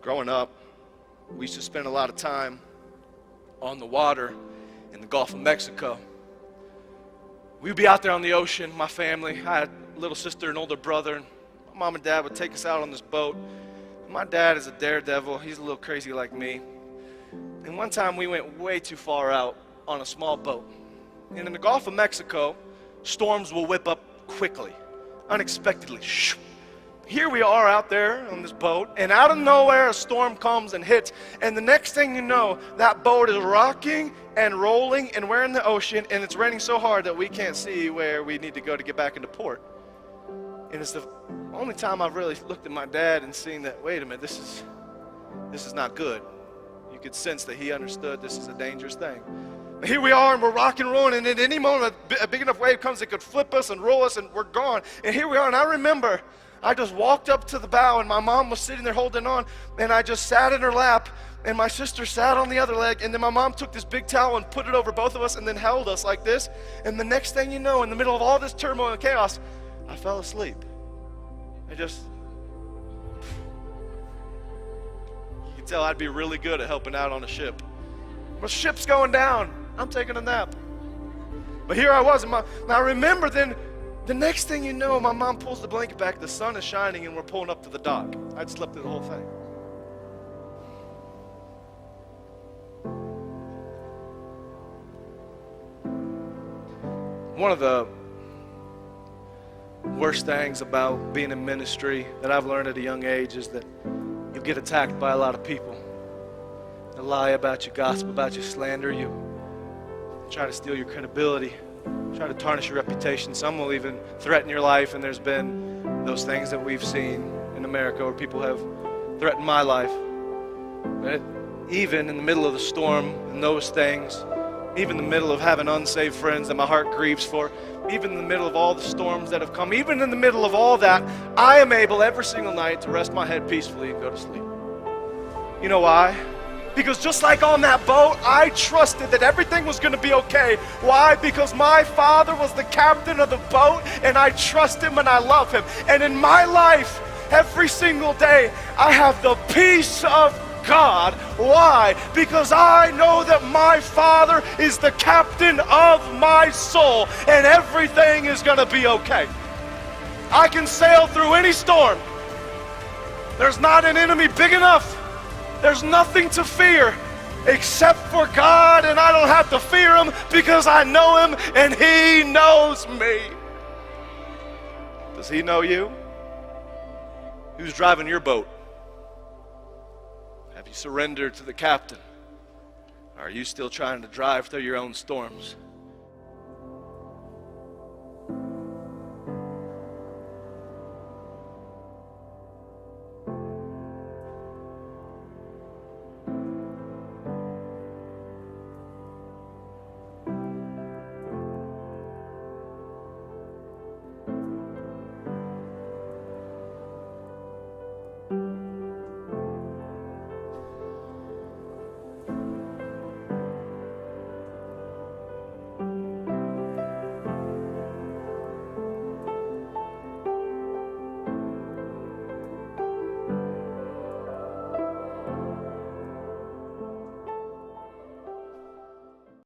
Growing up, we used to spend a lot of time on the water in the Gulf of Mexico. We'd be out there on the ocean, my family. I had a little sister and older brother. My mom and dad would take us out on this boat. My dad is a daredevil. He's a little crazy like me. And one time we went way too far out on a small boat. And in the Gulf of Mexico, storms will whip up quickly, unexpectedly. Here we are out there on this boat, and out of nowhere a storm comes and hits, and the next thing you know, that boat is rocking and rolling, and we're in the ocean, and it's raining so hard that we can't see where we need to go to get back into port. And it's the only time I've really looked at my dad and seen that, wait a minute, this is not good. You could sense that he understood this is a dangerous thing. Here we are, and we're rocking and rolling, and at any moment a big enough wave comes that could flip us and roll us, and we're gone. And here we are, and I remember I just walked up to the bow, and my mom was sitting there holding on, and I just sat in her lap, and my sister sat on the other leg, and then my mom took this big towel and put it over both of us and then held us like this. And the next thing you know, in the middle of all this turmoil and chaos, I fell asleep. You can tell I'd be really good at helping out on a ship. The ship's going down. I'm taking a nap. But here I was, and I remember then, the next thing you know, my mom pulls the blanket back, the sun is shining, and we're pulling up to the dock. I'd slept through the whole thing. One of the worst things about being in ministry that I've learned at a young age is that you get attacked by a lot of people. They lie about you, gossip about you, slander you, try to steal your credibility, try to tarnish your reputation. Some will even threaten your life, and there's been those things that we've seen in America where people have threatened my life. But even in the middle of the storm and those things, even in the middle of having unsaved friends that my heart grieves for, even in the middle of all the storms that have come, even in the middle of all that, I am able every single night to rest my head peacefully and go to sleep. You know why? Because just like on that boat, I trusted that everything was going to be okay. Why? Because my Father was the captain of the boat, and I trust Him and I love Him. And in my life, every single day, I have the peace of God. Why? Because I know that my Father is the captain of my soul, and everything is going to be okay. I can sail through any storm. There's not an enemy big enough. There's nothing to fear except for God, and I don't have to fear Him because I know Him and He knows me. Does He know you? Who's driving your boat? Have you surrendered to the captain? Or are you still trying to drive through your own storms?